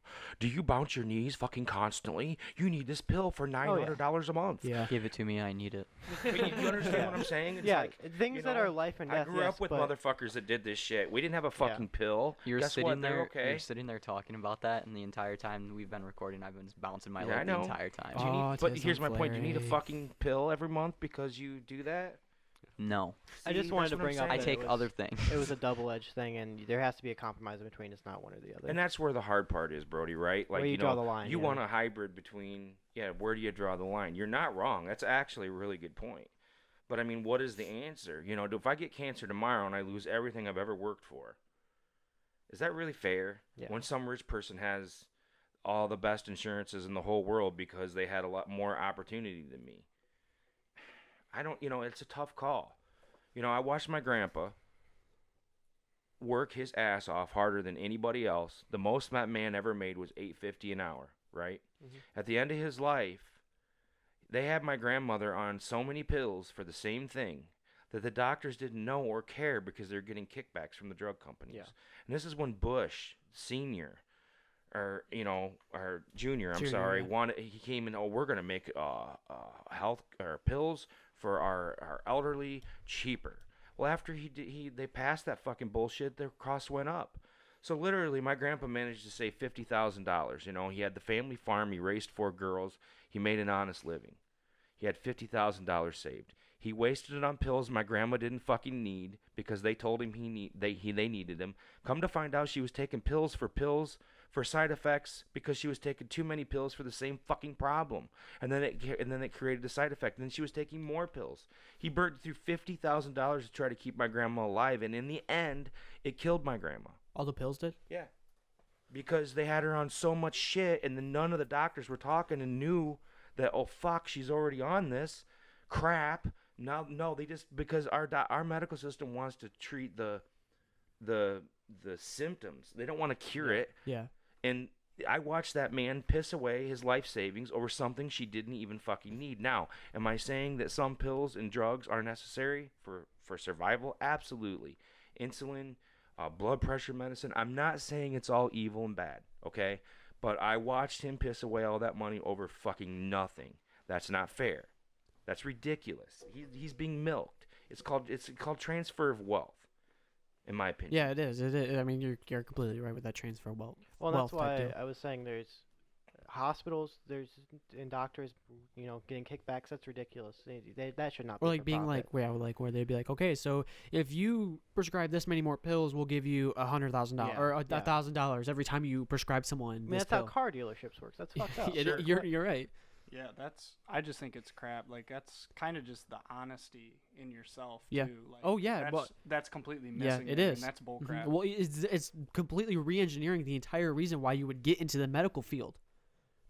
Do you bounce your knees fucking constantly? You need this pill for $900 a month. Yeah. Give it to me. I need it. But you understand what I'm saying? It's Yeah, like, things you that know, are life and I death. grew yes, up with but motherfuckers that did this shit. We didn't have a fucking pill. You're Guess sitting what? They're there. okay. You're sitting there talking about that, and the entire time we've been recording, I've been bouncing my Yeah, I leg the know. entire time. Do you need, Oh, but Tis here's on my point. Do you need a Flurry. fucking pill every month because you do that? No, I just See, wanted that's to what I'm bring up saying. I that take it was, other things. it was a double-edged thing, and there has to be a compromise in between. It's not one or the other. And that's where the hard part is, Brody, right? Like, Where you you draw know, the line, you yeah. want a hybrid between, where do you draw the line? You're not wrong. That's actually a really good point. But I mean, what is the answer? You know, if I get cancer tomorrow and I lose everything I've ever worked for, is that really fair? Yeah. When some rich person has all the best insurances in the whole world because they had a lot more opportunity than me. I don't, it's a tough call. I watched my grandpa work his ass off harder than anybody else. The most that man ever made was $8.50 an hour, right? Mhm. At the end of his life, they had my grandmother on so many pills for the same thing that the doctors didn't know or care because they're getting kickbacks from the drug companies. Yeah. And this is when Bush Senior, or Junior, I'm Junior, sorry, yeah. he came in. Oh, we're gonna make health or pills for our elderly cheaper. Well, after they passed that fucking bullshit, their costs went up. So literally, my grandpa managed to save $50,000. He had the family farm. He raised 4 girls. He made an honest living. He had $50,000 saved. He wasted it on pills my grandma didn't fucking need because they told him they needed them. Come to find out, she was taking pills for side effects because she was taking too many pills for the same fucking problem. And then it created a side effect. And then she was taking more pills. He burned through $50,000 to try to keep my grandma alive, and in the end, it killed my grandma. All the pills did. Yeah. Because they had her on so much shit, and then none of the doctors were talking and knew that, oh fuck, she's already on this crap. No, they just, because our medical system wants to treat the symptoms. They don't want to cure it. Yeah. And I watched that man piss away his life savings over something she didn't even fucking need. Now, am I saying that some pills and drugs are necessary for survival? Absolutely. Insulin, blood pressure medicine. I'm not saying it's all evil and bad, okay? But I watched him piss away all that money over fucking nothing. That's not fair. That's ridiculous. He's being milked. It's called transfer of wealth, in my opinion. Yeah, it is. It is. I mean, you're completely right with that transfer of wealth. Well, wealth that's type why deal. I was saying there's hospitals, and doctors, getting kickbacks. That's ridiculous. That should not be Or like for being profit. where they'd be like, okay, so if you prescribe this many more pills, we'll give you $100,000 Yeah, or yeah. $1,000 every time you prescribe I someone mean, this that's how pill. car dealerships works. That's fucked up. You're right. Yeah, I just think it's crap. Like, that's kind of just the honesty in yourself, Yeah. too. Like, Oh, yeah, that's completely Yeah, missing. it And is. that's bull Mhm. crap. Well, it's completely re-engineering the entire reason why you would get into the medical field.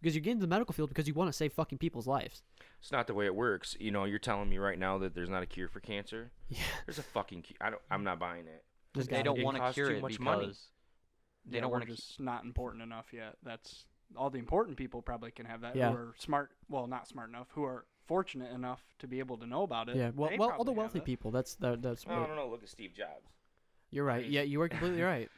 Because you get into the medical field because you want to save fucking people's lives. It's not the way it works. You're telling me right now that there's not a cure for cancer? Yeah. There's a fucking cure. I'm not buying it. There's They gotta don't be. It want to costs cure too it much because money. they don't we're want to. just not important enough yet. That's all the important people probably can have that. Yeah. Who are smart, well, not smart enough, who are fortunate enough to be able to know about it. Yeah, well, They all the probably have wealthy it. people. That's I don't know. Look at Steve Jobs. You're right. mean- Yeah, you are completely right.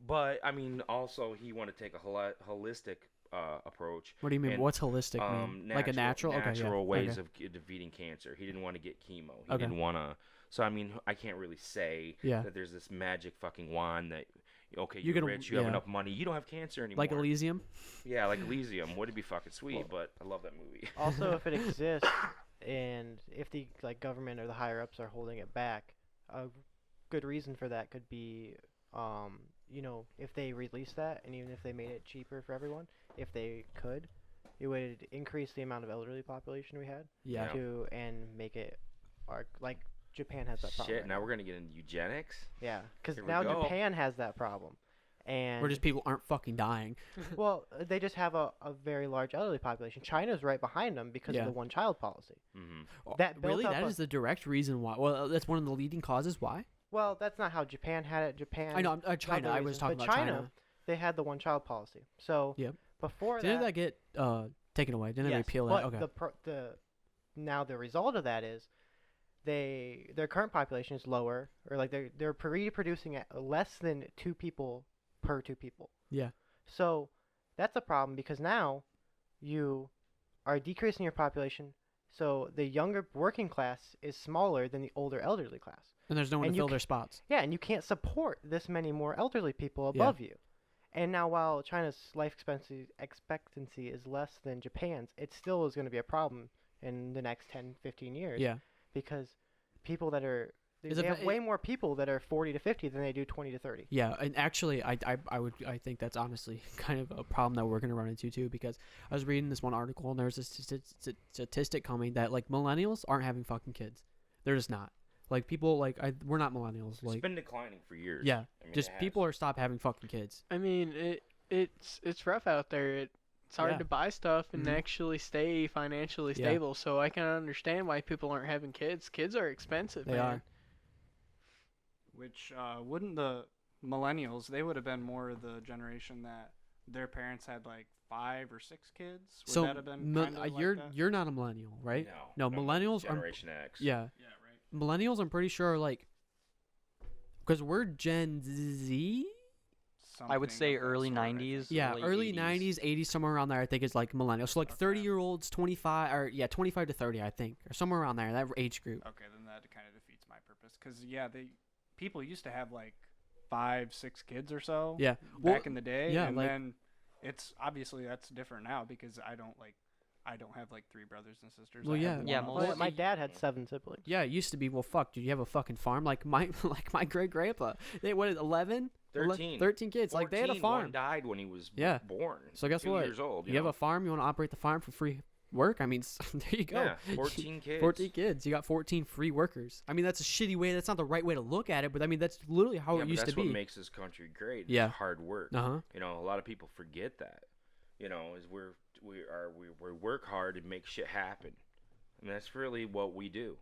But I mean, also he wanted to take a holistic approach. What do you mean? And, What's holistic mean? Like a natural? Okay, yeah. natural ways Okay. of defeating cancer. He didn't want to get chemo. He Okay. didn't want to. So I mean, I can't really say Yeah. that there's this magic fucking wand that. Okay, You're you're gonna- rich. You have yeah. enough money. You don't have cancer anymore. Like Elysium? Yeah, like Elysium. Would it be fucking sweet? But I love that movie. Also, if it exists, and if the government or the higher ups are holding it back, a good reason for that could be, if they release that, and even if they made it cheaper for everyone, if they could, it would increase the amount of elderly population we had Yeah. Yeah. and make it like Japan has that problem. Shit, right now we're gonna get into eugenics. Yeah, because Here we now go. Japan has that problem, and Where just people aren't fucking dying. well, they just have a very large elderly population. China's right behind them because Yeah. of the one-child policy. Mm-hmm. That built Really, up that a- is the direct reason why. Well, that's one of the leading causes why. Well, that's not how Japan had it. Japan. I know. China. the I was reason, talking but about China, China. They had the one-child policy. So Yep. before Didn't that, that get taken away? Didn't they yes, repeal but that? Okay. now the result of that is their current population is lower, or like they're reproducing at less than 2 people per 2 people. Yeah. So that's a problem because now you are decreasing your population. So the younger working class is smaller than the older elderly class. And there's no one and to you fill their spots. Yeah, and you can't support this many more elderly people Yeah. above you. And now, while China's life expectancy is less than Japan's, it still is going to be a problem in the next 10, 15 years. Yeah. Because people that are they Is it have va- way more people that are 40 to 50 than they do 20 to 30. Yeah, and actually, I think that's honestly kind of a problem that we're gonna run into too. Because I was reading this one article, and there's a statistic coming that like millennials aren't having fucking kids. They're just not. Like people like we're not millennials. It's Like been declining for years. yeah, I mean, just it has. people are stop having fucking kids. I mean, it's rough out there. It's hard Yeah. to buy stuff and Mhm. actually stay financially Yeah. stable. So I can understand why people aren't having kids. Kids are expensive. They man. are. Which wouldn't the millennials? They would have been more of the generation that their parents had like 5 or 6 kids. Would So that have been kinda like you're that? you're not a millennial, right? No, millennials are. Generation X. Yeah, Yeah, right. millennials. I'm pretty sure are like, because we're Gen Z. I would Something say of that early sort, I think. 90s. Yeah, late early 80s. 90s, 80s, somewhere around there. I think is like millennials. So like Okay. 30-year-olds, 25 or yeah, 25 to 30, I think, or somewhere around there. That age group. Okay, then that kind of defeats my purpose. Cause yeah, people used to have like 5, 6 kids or so. Yeah. Back Well, in the day. yeah, and like- then it's obviously that's different now because I don't have like 3 brothers and sisters. Well, I have yeah. one Yeah, of most- Well, those. my dad had 7 siblings. Yeah, it used to be. Well, fuck, dude, you have a fucking farm like my like my great grandpa. They what 11, 13. 13 kids. Like they had a 14, one farm. died when he was Yeah. born. So guess 2 what? years old. You have a farm. You want to operate the farm for free work? I mean, there you go. Yeah, 14 kids. 14 kids. You got 14 free workers. I mean, that's a shitty way. That's not the right way to look at it, but I mean, that's literally how yeah, it but used that's to be. what makes this country great. is Yeah. hard work. Uh huh. You know, a lot of people forget that. You know, is we work hard and make shit happen, and that's really what we do.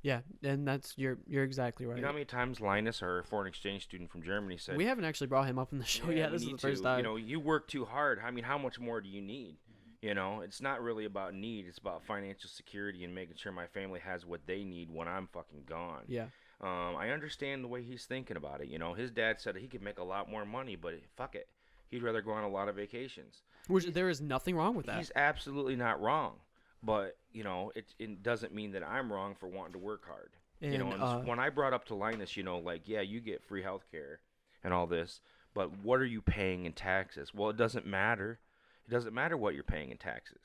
Yeah, and that's you're exactly right. You know how many times Linus, our foreign exchange student from Germany, said, we haven't actually brought him up in the show "Yeah, yet. we This is the need first to. time. You know, you work too hard. I mean, how much more do you need? You know, it's not really about need. It's about financial security and making sure my family has what they need when I'm fucking gone. Yeah. I understand the way he's thinking about it. You know, his dad said he could make a lot more money, but fuck it. He'd rather go on a lot of vacations. Which there is nothing wrong with that. He's absolutely not wrong. But, you know, it doesn't mean that I'm wrong for wanting to work hard. You know, and when I brought up to Linus, you know, like, yeah, you get free health care and all this, but what are you paying in taxes? Well, it doesn't matter. It doesn't matter what you're paying in taxes.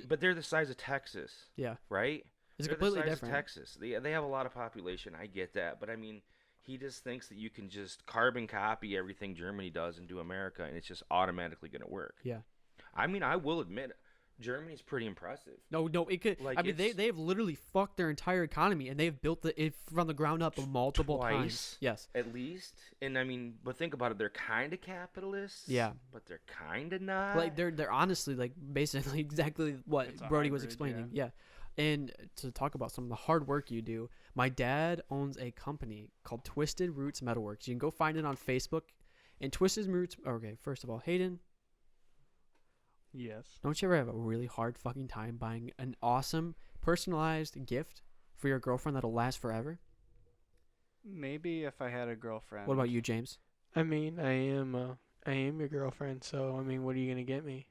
But they're the size of Texas, yeah, right? it's They're completely the size different. Of Texas. They have a lot of population. I get that, but I mean, he just thinks that you can just carbon copy everything Germany does and do America, and it's just automatically going to work. Yeah. I mean, I will admit, Germany's pretty impressive. No, it could. Like, I mean, they've literally fucked their entire economy, and they've built it from the ground up multiple times. Twice. Yes. At least, and I mean, but think about it. They're kind of capitalists. Yeah. But they're kind of not. Like they're honestly like basically exactly what It's a Brody was hybrid, explaining. Yeah. And to talk about some of the hard work you do, my dad owns a company called Twisted Roots Metalworks. You can go find it on Facebook. And Twisted Roots. Okay, first of all, Hayden, Yes. don't you ever have a really hard fucking time buying an awesome personalized gift for your girlfriend that'll last forever? Maybe if I had a girlfriend. What about you, James? I mean, I am your girlfriend. So I mean, what are you gonna get me?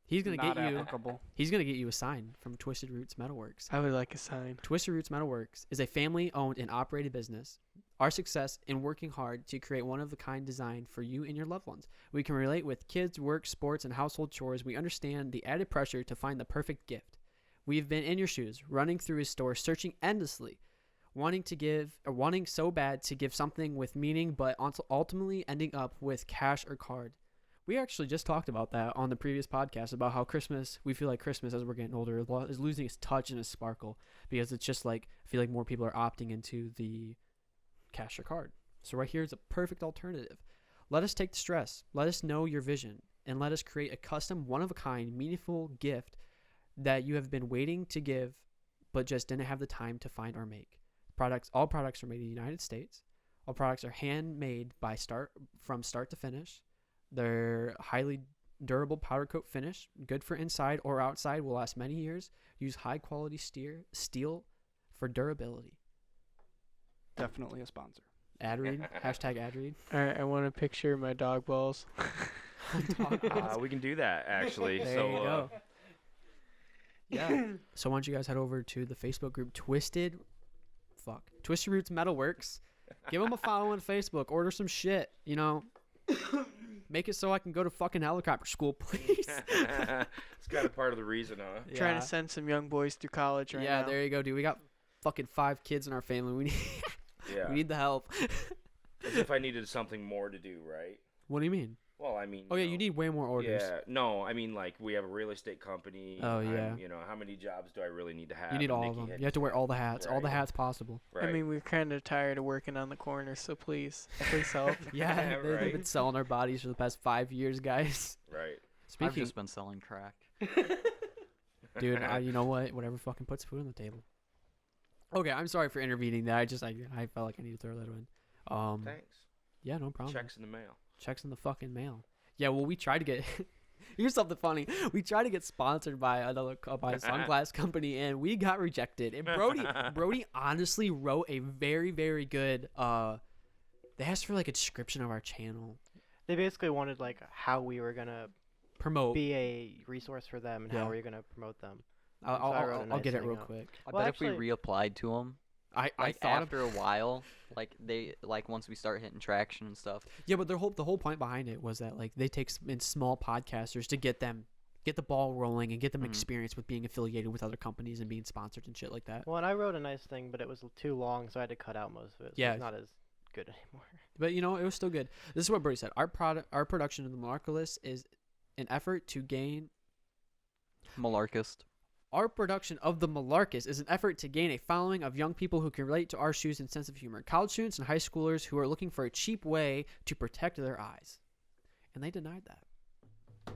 He's gonna Not get you. applicable. He's gonna get you a sign from Twisted Roots Metalworks. I would like a sign. Twisted Roots Metalworks is a family-owned and operated business. Our success in working hard to create one-of-a-kind design for you and your loved ones. We can relate with kids, work, sports, and household chores. We understand the added pressure to find the perfect gift. We've been in your shoes, running through his store, searching endlessly, wanting so bad to give something with meaning, but ultimately ending up with cash or card. We actually just talked about that on the previous podcast about how we feel like Christmas as we're getting older is losing its touch and its sparkle because it's just like I feel like more people are opting into the cash or card. So right here is a perfect alternative. Let us take the stress. Let us know your vision and let us create a custom, one-of-a-kind, meaningful gift that you have been waiting to give but just didn't have the time to find or make. All products are made in the United States. All products are handmade from start to finish. They're highly durable powder coat finish, good for inside or outside, will last many years. Use high quality steel for durability. Definitely a sponsor. Ad read, hashtag ad read. All right, I want to picture my dog balls. We can do that actually. There so you go. Yeah. So why don't you guys head over to the Facebook group Twisted Roots Metalworks. Give them a follow on Facebook. Order some shit. You know, make it so I can go to fucking helicopter school, please. it's kind of part of the reason, huh? Trying to send some young boys through college right now. Yeah, there you go, dude. We got fucking 5 kids in our family. We need the help. As if I needed something more to do, right? What do you mean? Well, I mean. Oh yeah, you need way more orders. Yeah, no, I mean like we have a real estate company. Oh yeah. You know, how many jobs do I really need to have? You need all of them. You have to wear all the hats, all the Right. hats possible. Right. I mean, we're kind of tired of working on the corner, so please help. Yeah, they've Right. been selling our bodies for the past 5 years, guys. right. I've Speaking, just been selling crack. dude, you know what? Whatever fucking puts food on the table. Okay, I'm sorry for intervening. That I felt like I needed to throw that in. Thanks. Yeah, no problem. Checks in the mail. Checks in the fucking mail. Yeah, well, we tried to get. Here's something funny. We tried to get sponsored by a sunglass company, and we got rejected. And Brody honestly wrote a very, very good. They asked for like a description of our channel. They basically wanted like how we were gonna Promote. be a resource for them and Yeah. how we were gonna promote them. I'll, so I wrote a I'll nice get it thing real up. quick. I Well, bet actually- if we reapplied to them, I like thought after a while, like once we start hitting traction and stuff. Yeah, but the whole point behind it was that like they take in small podcasters to get the ball rolling and get them Mhm. experience with being affiliated with other companies and being sponsored and shit like that. Well, and I wrote a nice thing, but it was too long, so I had to cut out most of it. So Yeah. it's not as good anymore. But you know, it was still good. This is what Brody said. Our production of the Malarkalist is an effort to gain. Malarkist. Our production of the Malarkist is an effort to gain a following of young people who can relate to our shoes and sense of humor. College students and high schoolers who are looking for a cheap way to protect their eyes. And they denied that.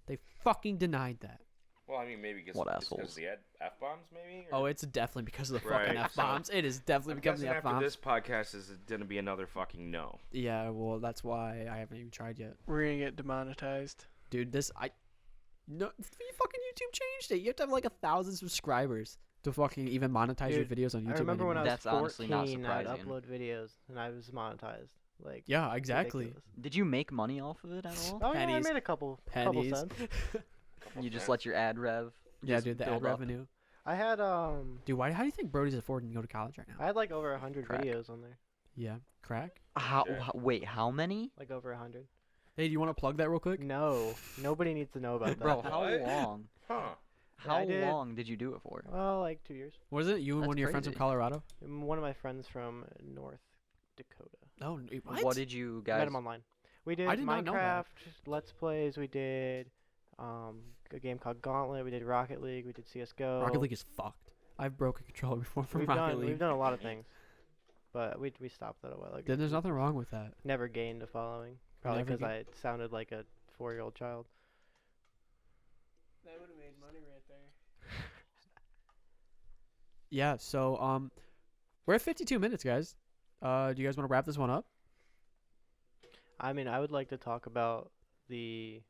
They fucking denied that. Well, I mean, maybe because What of assholes. the F-bombs, maybe? Oh, it's definitely because of the Right, fucking so- F-bombs. It is definitely I'm because of guessing the after F-bombs. this podcast is going to be another fucking no. Yeah, well, that's why I haven't even tried yet. We're gonna get demonetized. Dude, no, fucking YouTube changed it. You have to have like 1,000 subscribers to fucking even monetize your Dude, videos on YouTube. I remember when I was That's honestly not 14, I'd surprising. upload videos and I was monetized. Like Yeah, exactly. ridiculous. Did you make money off of it at all? Oh yeah, I Pennies. made a couple Pennies. cents. You just let your ad rev. Yeah, just dude, the ad build up? revenue. I had Dude, how do you think Brody's affording to go to college right now? I had like over 100 Crack. videos on there. Yeah, crack. How? Sure. Wait, how many? Like over 100. Hey, do you want to plug that real quick? No, nobody needs to know about that. Bro, how What? long? Huh. How did- long did you do it for? Well, like 2 years. Was it you and That's one of your friends from crazy. Colorado? One of my friends from North Dakota. Oh, What did you Met guys? him online. We did I did not know Minecraft, that. Let's Plays. We did a game called Gauntlet. We did Rocket League. We did CS:GO. Rocket League is fucked. I've broken a controller before from We've Rocket done League. we've done a lot of things, but we stopped that a while ago. Then there's nothing wrong with that. Never gained a following. Probably Never because I sounded like a 4-year-old child. That would have made money right there. Yeah, so we're at 52 minutes, guys. Do you guys want to wrap this one up? I mean, I would like to talk about the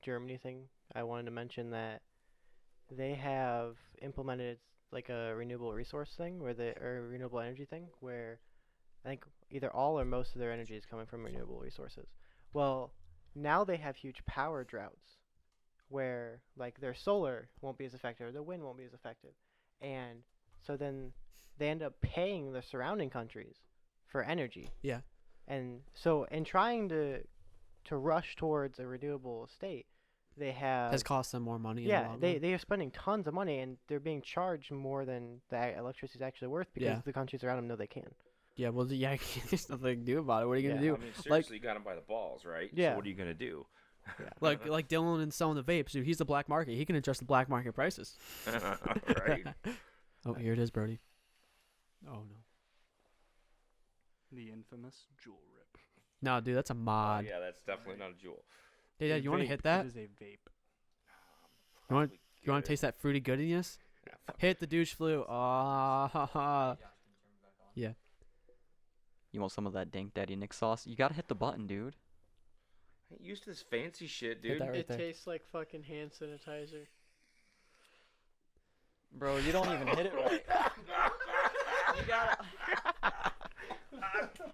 Germany thing. I wanted to mention that they have implemented like a renewable resource thing or a renewable energy thing where I think either all or most of their energy is coming from renewable resources. Well, now they have huge power droughts where like their solar won't be as effective or their wind won't be as effective. And so then they end up paying the surrounding countries for energy. Yeah. And so in trying to rush towards a renewable state, they have Has cost them more money. In the yeah, long they run. they are spending tons of money and they're being charged more than the electricity is actually worth because Yeah. the countries around them know they can. Yeah, well, yeah, there's nothing to do about it. What are you gonna Yeah. do? I mean, seriously, you got him by the balls, right? Yeah. So what are you gonna do? Like Dylan and selling the vapes, dude. He's the black market. He can adjust the black market prices. Right. Oh, here it is, Brody. Oh no. The infamous jewel rip. No, dude, that's a Oh, mod. yeah, that's definitely not a jewel. Yeah, you want to Vape. hit that? It is a vape. You want Probably you want good. to taste that fruity goodiness? Yeah, fuck Hit the douche flu. Ah, yeah. You want some of that Dank Daddy Nick sauce? You gotta hit the button, dude. I ain't used to this fancy shit, Hit dude. that right It there. tastes like fucking hand sanitizer. Bro, you don't even hit it right. You gotta.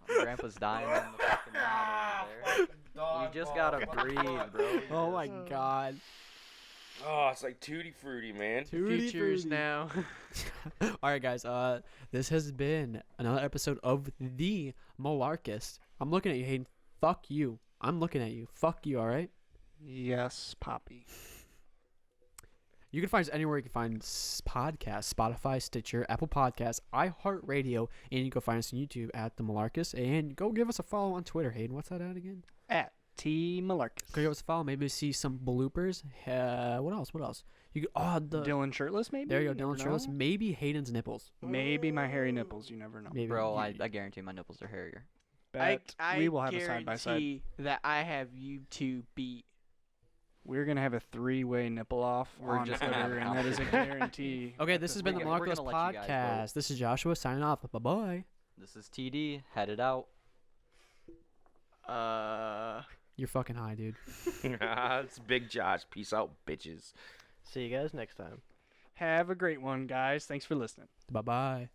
Grandpa's dying in the fucking mod over there. You just gotta breathe, bro. Oh my god. Oh, it's like tutti frutti, man. Tutti Features frutti. now. All right, guys. This has been another episode of the Malarkist. I'm looking at you, Hayden. Fuck you. I'm looking at you. Fuck you. All right. Yes, Poppy. You can find us anywhere you can find podcasts: Spotify, Stitcher, Apple Podcasts, iHeartRadio, and you can find us on YouTube at the Malarkist. And go give us a follow on Twitter, Hayden. What's that at again? At T. Malarkis. Go give us a follow. Maybe see some bloopers. What else? What else? You could, Dylan shirtless, maybe? there you go, never Dylan shirtless. know. Maybe Hayden's nipples. Maybe my hairy nipples. You never know. Maybe. Bro, I guarantee my nipples are hairier. Bet I we will have a side by side. guarantee that I have you two beat. We're gonna have a 3-way nipple off We're on just Twitter, gonna have and that is a alcohol. guarantee. Okay, this has been the We're gonna Malarkist let you guys Podcast. vote. This is Joshua signing off. Bye bye. This is TD. Headed out. You're fucking high, dude. It's Big Josh. Peace out, bitches. See you guys next time. Have a great one, guys. Thanks for listening. Bye bye.